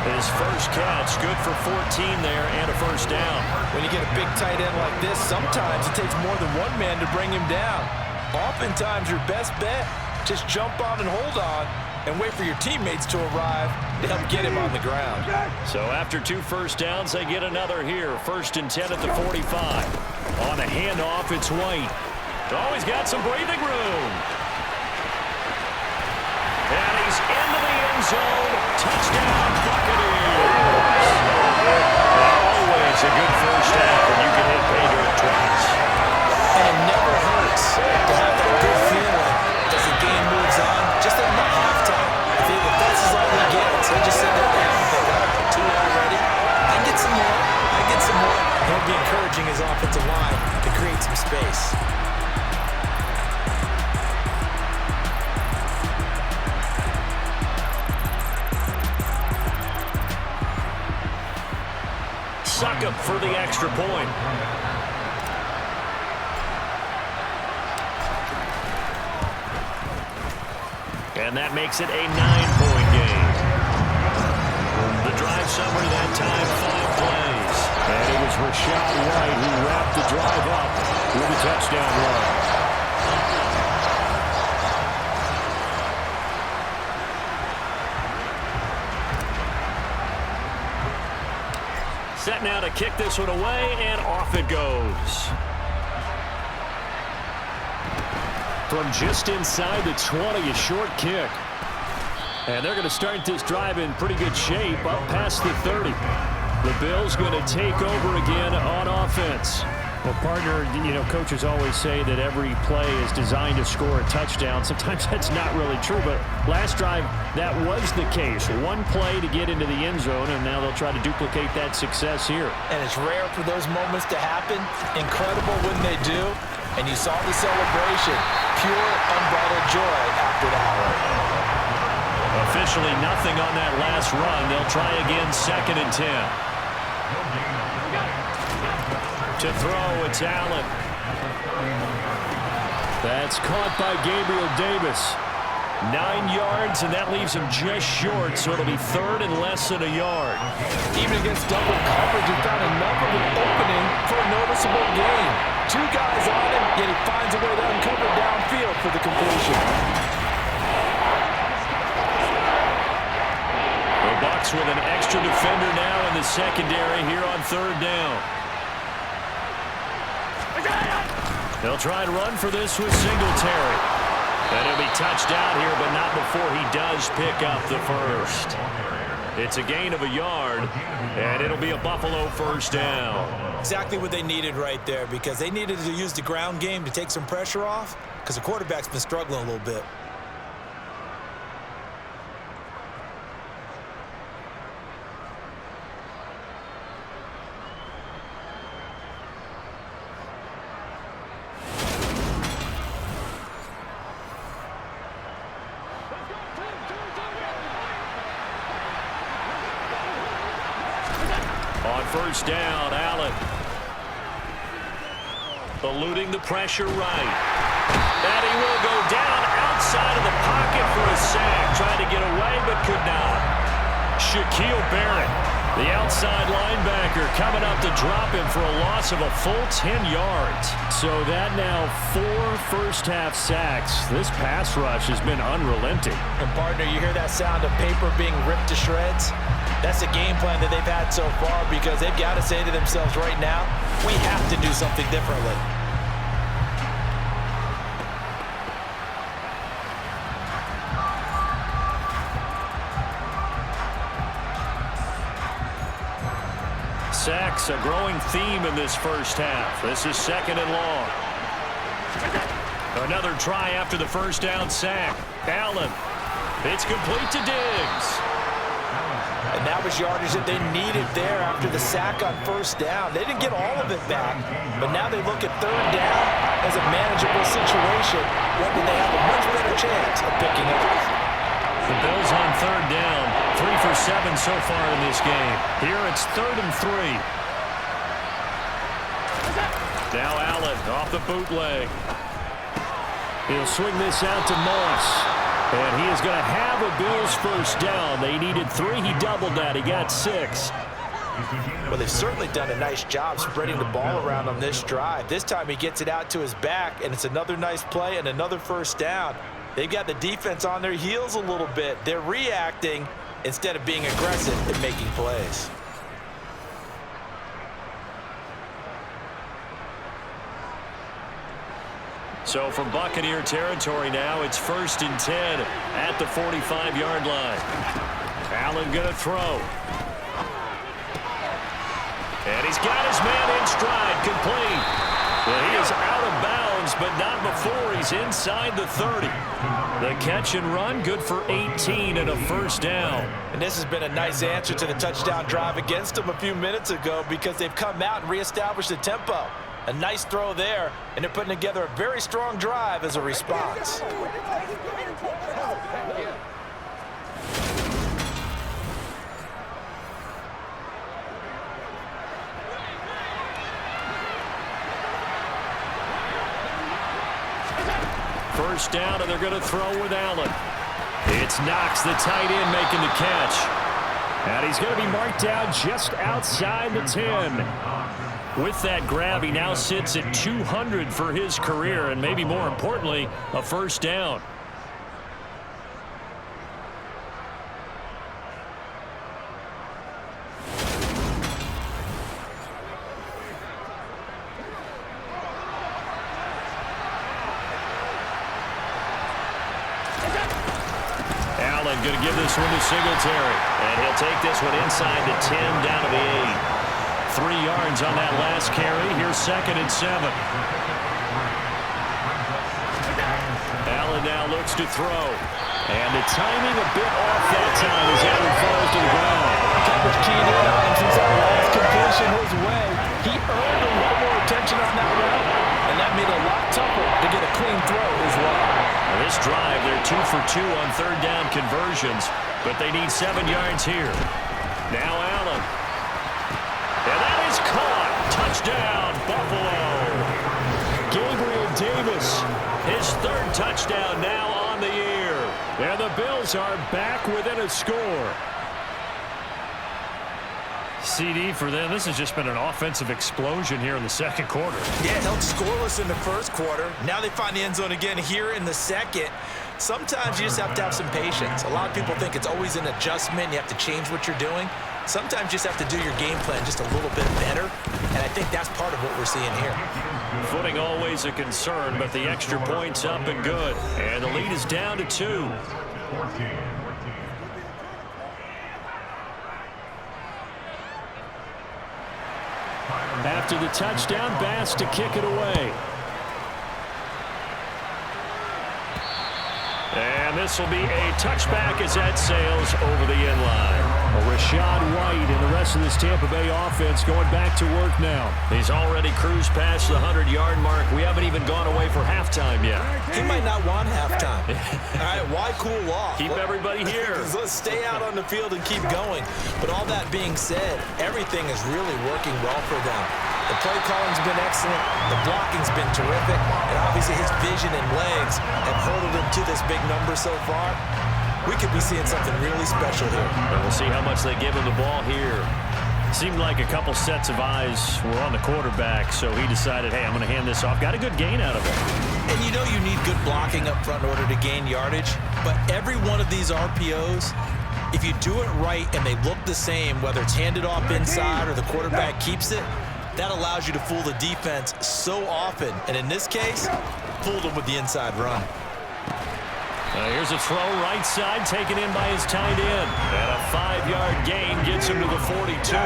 His first catch, good for 14 there and a first down. When you get a big tight end like this, sometimes it takes more than one man to bring him down. Oftentimes, your best bet, just jump on and hold on and wait for your teammates to arrive to help get him on the ground. So after 2 first downs, they get another here. 1st and 10 at the 45. On a handoff, it's White. Always got some breathing room. And he's into the end zone. Touchdown, Buccaneers. Always a good first half when you can hit pay dirt twice. And it never hurts to have that good feeling as the game moves on. Just like about halftime. If that's all he gets, he'll just sit there and think, all right, 2 already. I can get some more. I get some more. He'll be encouraging his offensive line to create some space. Succop for the extra point. And that makes it a 9-point game. The drive summary that time, 5 plays. And it was Rachaad White who wrapped the drive up with a touchdown run. set now to kick this one away, and off it goes. From just inside the 20, a short kick. And they're going to start this drive in pretty good shape, up past the 30. The Bills going to take over again on offense. Well, partner, coaches always say that every play is designed to score a touchdown. Sometimes that's not really true, but last drive, that was the case. One play to get into the end zone, and now they'll try to duplicate that success here. And it's rare for those moments to happen. Incredible when they do. And you saw the celebration. Pure, unbridled joy after that one. Officially nothing on that last run. They'll try again, 2nd and 10. To throw, it's Allen. That's caught by Gabriel Davis. 9 yards, and that leaves him just short, so it'll be 3rd and less than a yard. Even against double coverage, he found enough of an opening for a noticeable gain. 2 guys on him, yet he finds a way to uncover downfield for the completion. The Bucs with an extra defender now in the secondary here on 3rd down. They'll try and run for this with Singletary. And he'll be touched out here, but not before he does pick up the first. It's a gain of a yard, and it'll be a Buffalo 1st down. Exactly what they needed right there, because they needed to use the ground game to take some pressure off, because the quarterback's been struggling a little bit. On 1st down, Allen. Eluding the pressure right. And he will go down outside of the pocket for a sack. Tried to get away, but could not. Shaquille Barrett, the outside linebacker, coming up to drop him for a loss of a full 10 yards. So that now 4 first-half sacks. This pass rush has been unrelenting. And, partner, you hear that sound of paper being ripped to shreds? That's the game plan that they've had so far, because they've got to say to themselves right now, we have to do something differently. Sacks, a growing theme in this first half. This is 2nd and long. Another try after the 1st down sack. Allen. It's complete to Diggs. And that was yardage that they needed there after the sack on 1st down. They didn't get all of it back, but now they look at 3rd down as a manageable situation where they have a much better chance of picking up. The Bills on 3rd down, 3 for 7 so far in this game. Here it's 3rd and 3. Now Allen off the bootleg. He'll swing this out to Moss. And he is going to have a Bills 1st down. They needed 3. He doubled that. He got 6. Well, they've certainly done a nice job spreading the ball around on this drive. This time he gets it out to his back, and it's another nice play and another 1st down. They've got the defense on their heels a little bit. They're reacting instead of being aggressive and making plays. So from Buccaneer territory now, it's 1st and 10 at the 45-yard line. Allen going to throw. And he's got his man in stride, complete. Well, he is out of bounds, but not before he's inside the 30. The catch and run, good for 18 and a 1st down. And this has been a nice answer to the touchdown drive against them a few minutes ago, because they've come out and reestablished the tempo. A nice throw there, and they're putting together a very strong drive as a response. First down, and they're going to throw with Allen. It's Knox, the tight end, making the catch. And he's going to be marked down just outside the 10. With that grab, he now sits at 200 for his career, and maybe more importantly, a 1st down. going to give this one to Singletary. And he'll take this one inside the 10, down to the 8. 3 yards on that last carry. Here's 2nd and 7. Allen now looks to throw. And the timing a bit off that time as Allen falls to the ground. Coverage keyed in on him since that last completion his way. He earned a little more attention on that route, and that made it a lot tougher to get a clean throw as well. Now this drive, they're 2 for 2 on 3rd down conversions, but they need 7 yards here. Now Allen. And that is caught. Touchdown, Buffalo. Gabriel Davis. His 3rd touchdown now on the year. And the Bills are back within a score. CD for them. This has just been an offensive explosion here in the 2nd quarter. Yeah, held scoreless in the 1st quarter. Now they find the end zone again here in the 2nd. Sometimes you just have to have some patience. A lot of people think it's always an adjustment. You have to change what you're doing. Sometimes you just have to do your game plan just a little bit better, and I think that's part of what we're seeing here. Footing always a concern, but the extra point's up and good. And the lead is down to 2. After the touchdown, Bass to kick it away. And this will be a touchback as that sails over the end line. Rashad White and the rest of this Tampa Bay offense going back to work now. He's already cruised past the 100-yard mark. We haven't even gone away for halftime yet. He might not want halftime. All right, why cool off? Keep everybody here. Let's stay out on the field and keep going. But all that being said, everything is really working well for them. The play calling's been excellent. The blocking's been terrific. And obviously his vision and legs have hurdled him to this big number so far. We could be seeing something really special here. And we'll see how much they give him the ball here. Seemed like a couple sets of eyes were on the quarterback, so he decided, hey, I'm going to hand this off. Got a good gain out of it. And you know you need good blocking up front in order to gain yardage. But every one of these RPOs, if you do it right and they look the same, whether it's handed off inside or the quarterback keeps it, that allows you to fool the defense so often. And in this case, fooled them with the inside run. Here's a throw right side taken in by his tight end. And a 5-yard gain gets him to the 42.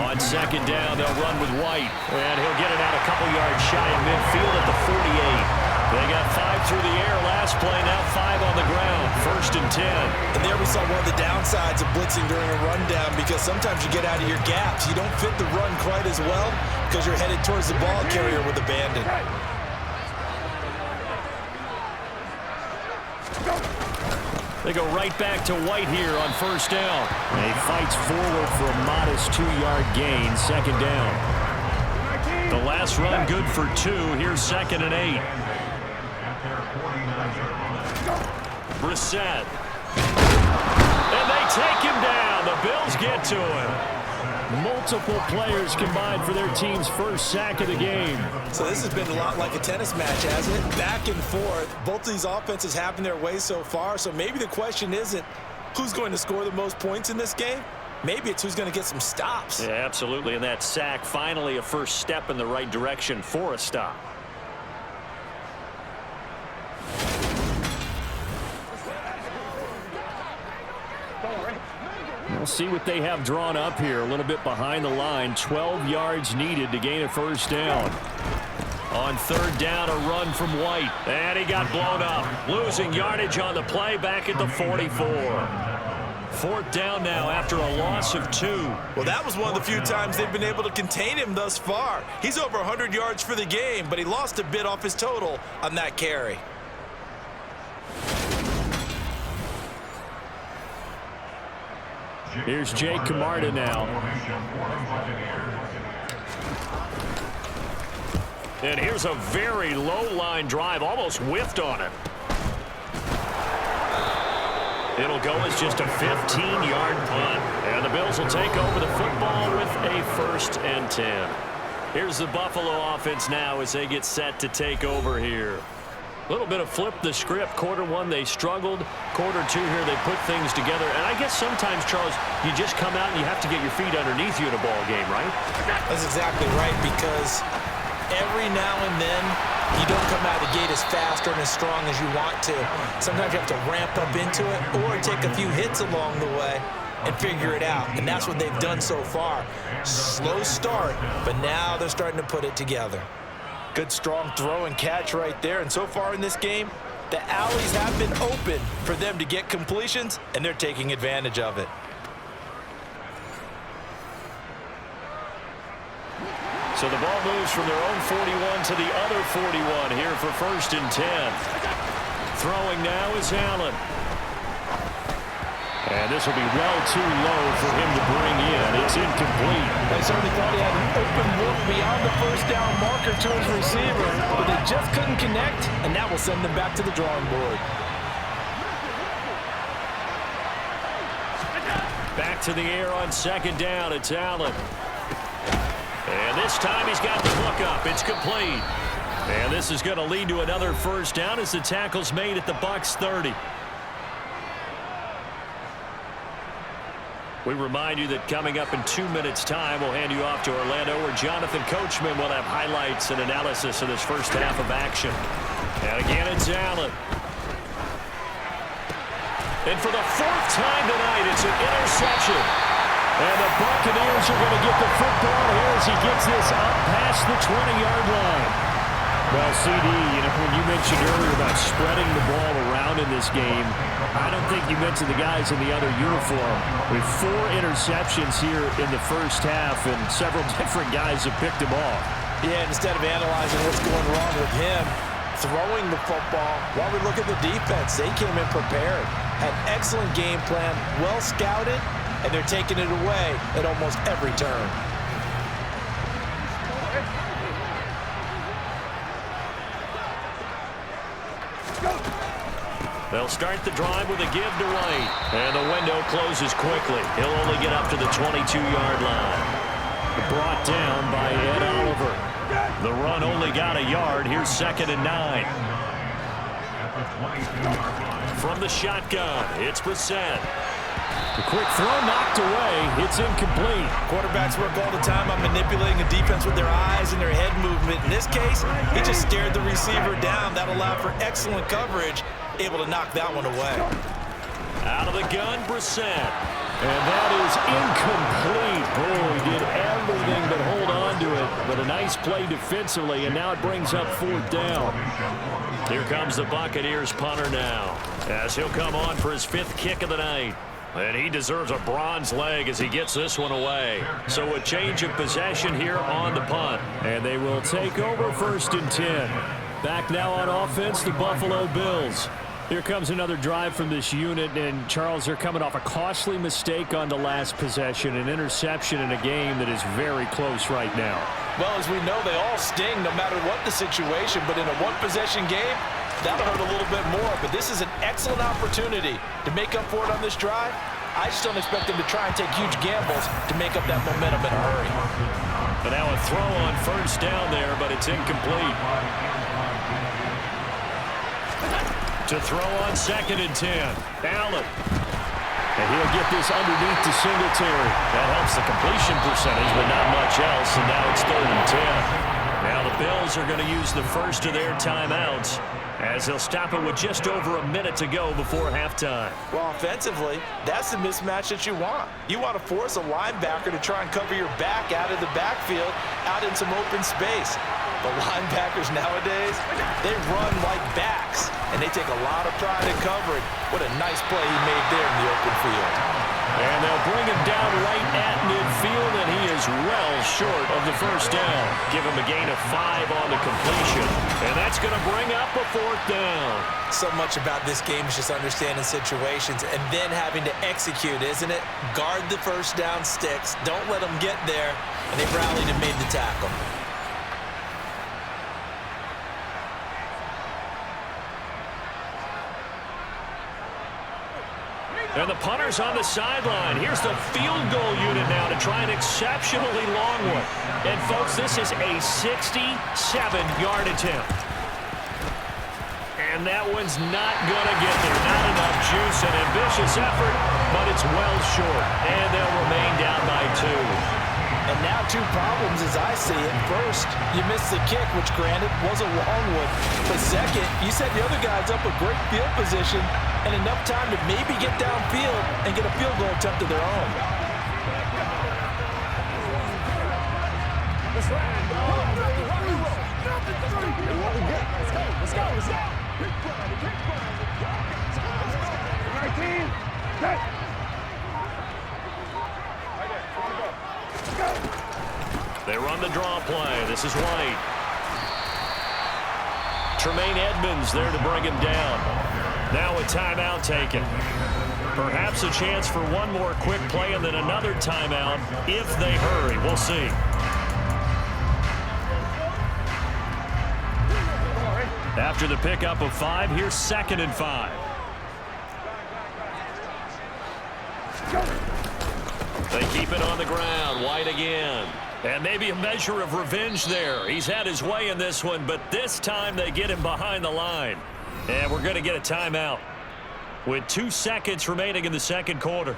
On 2nd down, they'll run with White. And he'll get it out a couple yards shy of midfield at the 48. They got 5 through the air last play, now 5 on the ground. 1st and 10. And there we saw one of the downsides of blitzing during a rundown, because sometimes you get out of your gaps. You don't fit the run quite as well because you're headed towards the ball carrier with abandon. They go right back to White here on 1st down. And he fights forward for a modest 2-yard gain, 2nd down. The last run good for 2. Here's 2nd and 8. Brissett. And they take him down. The Bills get to him. Multiple players combined for their team's first sack of the game. So this has been a lot like a tennis match, hasn't it? Back and forth. Both of these offenses having their way so far. So maybe the question isn't who's going to score the most points in this game. Maybe it's who's going to get some stops. Yeah, absolutely. And that sack, finally a first step in the right direction for a stop. We'll see what they have drawn up here. A little bit behind the line. 12 yards needed to gain a 1st down. On 3rd down, a run from White. And he got blown up. Losing yardage on the play back at the 44. 4th down now after a loss of 2. Well, that was one of the few times they've been able to contain him thus far. He's over 100 yards for the game, but he lost a bit off his total on that carry. Here's Jake Camarda now. And here's a very low-line drive, almost whiffed on it. It'll go as just a 15-yard punt. And the Bills will take over the football with a 1st and 10. Here's the Buffalo offense now as they get set to take over here. A little bit of flip the script. Quarter 1, they struggled. Quarter 2 here, they put things together. And I guess sometimes, Charles, you just come out and you have to get your feet underneath you in a ball game, right? That's exactly right, because every now and then, you don't come out of the gate as fast or as strong as you want to. Sometimes you have to ramp up into it or take a few hits along the way and figure it out. And that's what they've done so far. Slow start, but now they're starting to put it together. Good, strong throw and catch right there. And so far in this game, the alleys have been open for them to get completions, and they're taking advantage of it. So the ball moves from their own 41 to the other 41 here for 1st and 10. Throwing now is Allen. And this will be well too low for him to bring in. It's incomplete. They certainly thought he had an open look beyond the first down marker to his receiver, but they just couldn't connect, and that will send them back to the drawing board. Back to the air on 2nd down. It's Allen. And this time he's got the hook up. It's complete. And this is going to lead to another 1st down as the tackle's made at the Bucs 30. We remind you that coming up in 2 minutes' time, we'll hand you off to Orlando, where Jonathan Coachman will have highlights and analysis of this first half of action. And again, it's Allen. And for the 4th time tonight, it's an interception. And the Buccaneers are going to get the football here as he gets this up past the 20-yard line. Well, CD, when you mentioned earlier about spreading the ball around in this game, I don't think you mentioned the guys in the other uniform. With 4 interceptions here in the first half, and several different guys have picked them off. Yeah, instead of analyzing what's going wrong with him, throwing the football, while we look at the defense, they came in prepared. Had excellent game plan, well scouted, and they're taking it away at almost every turn. They'll start the drive with a give to White. And the window closes quickly. He'll only get up to the 22-yard line. Brought down by Ed Oliver. The run only got a yard. Here's 2nd and 9. From the shotgun, it's Brissett. The quick throw knocked away. It's incomplete. Quarterbacks work all the time on manipulating the defense with their eyes and their head movement. In this case, he just stared the receiver down. That allowed for excellent coverage, able to knock that one away. Out of the gun, Brissett. And that is incomplete. Boy, he did everything but hold on to it. But a nice play defensively, and now it brings up 4th down. Here comes the Buccaneers punter now, as he'll come on for his 5th kick of the night. And he deserves a bronze leg as he gets this one away. So a change of possession here on the punt. And they will take over 1st and 10. Back now on offense, the Buffalo Bills. Here comes another drive from this unit, and Charles, they're coming off a costly mistake on the last possession, an interception in a game that is very close right now. Well, as we know, they all sting no matter what the situation, but in a one-possession game, that'll hurt a little bit more. But this is an excellent opportunity to make up for it on this drive. I just don't expect them to try and take huge gambles to make up that momentum in a hurry. But now a throw on 1st down there, but it's incomplete. To throw on 2nd and 10. Allen. And he'll get this underneath to Singletary. That helps the completion percentage, but not much else. And now it's 3rd and 10. Now the Bills are going to use the first of their timeouts, as they'll stop it with just over a minute to go before halftime. Well, offensively, that's the mismatch that you want. You want to force a linebacker to try and cover your back out of the backfield, out in some open space. The linebackers nowadays, they run like backs, and they take a lot of pride in covering. What a nice play he made there in the open field. And they'll bring him down right at midfield, and he is well short of the 1st down. Give him a gain of 5 on the completion, and that's going to bring up a 4th down. So much about this game is just understanding situations and then having to execute, isn't it? Guard the 1st down sticks. Don't let them get there, and they rallied and made the tackle. And the punter's on the sideline. Here's the field goal unit now to try an exceptionally long one. And, folks, this is a 67-yard attempt. And that one's not going to get there. Not enough juice, an ambitious effort, but it's well short. And they'll remain down by 2. And now two problems as I see it. First, you missed the kick, which granted was a long one. But second, you set the other guys up a great field position and enough time to maybe get downfield and get a field goal attempt of their own. Let's go. They run the draw play. This is White. Tremaine Edmonds there to bring him down. Now a timeout taken. Perhaps a chance for one more quick play and then another timeout if they hurry. We'll see. After the pickup of 5, here's 2nd and 5. They keep it on the ground. White again. And maybe a measure of revenge there. He's had his way in this one, but this time they get him behind the line. And we're going to get a timeout with 2 seconds remaining in the second quarter.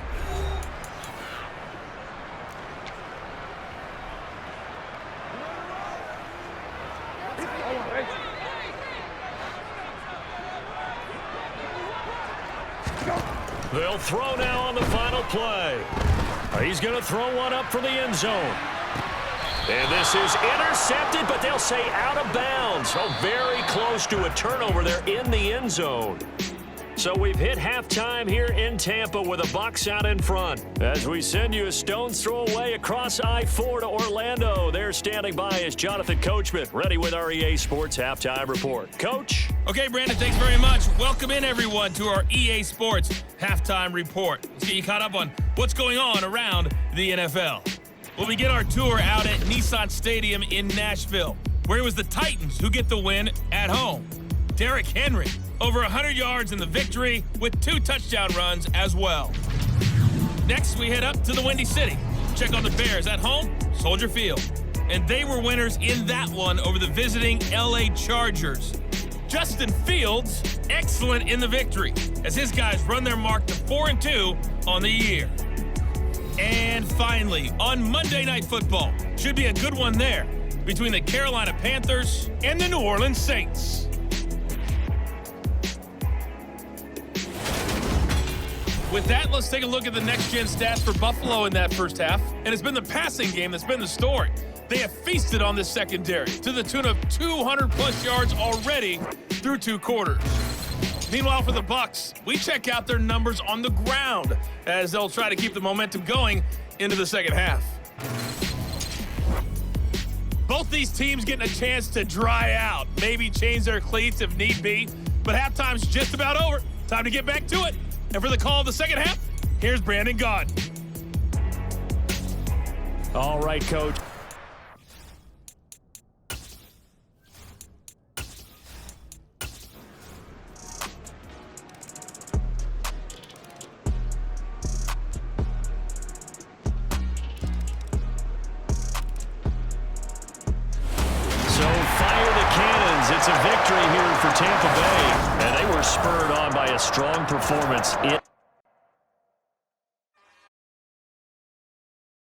They'll throw now on the final play. He's going to throw one up for the end zone. And this is intercepted, but they'll say out of bounds. Oh, very close to a turnover there in the end zone. So we've hit halftime here in Tampa with the Bucs out in front. As we send you a stone's throw away across I-4 to Orlando. There standing by is Jonathan Coachman, ready with our EA Sports Halftime Report. Coach? Okay, Brandon, thanks very much. Welcome in, everyone, to our EA Sports Halftime Report. Let's get you caught up on what's going on around the NFL. We'll begin our tour out at Nissan Stadium in Nashville, where it was the Titans who get the win at home. Derrick Henry, over 100 yards in the victory with 2 touchdown runs as well. Next, we head up to the Windy City. Check on the Bears at home, Soldier Field. And they were winners in that one over the visiting LA Chargers. Justin Fields, excellent in the victory, as his guys run their mark to 4-2 on the year. And finally, on Monday Night Football, should be a good one there, between the Carolina Panthers and the New Orleans Saints. With that, let's take a look at the next-gen stats for Buffalo in that first half. And it's been the passing game that's been the story. They have feasted on this secondary to the tune of 200-plus yards already through 2 quarters. Meanwhile, for the Bucs, we check out their numbers on the ground as they'll try to keep the momentum going into the second half. Both these teams getting a chance to dry out, maybe change their cleats if need be, but halftime's just about over. Time to get back to it. And for the call of the second half, here's Brandon Gaudin. All right, Coach. It's a victory here for Tampa Bay, and they were spurred on by a strong performance in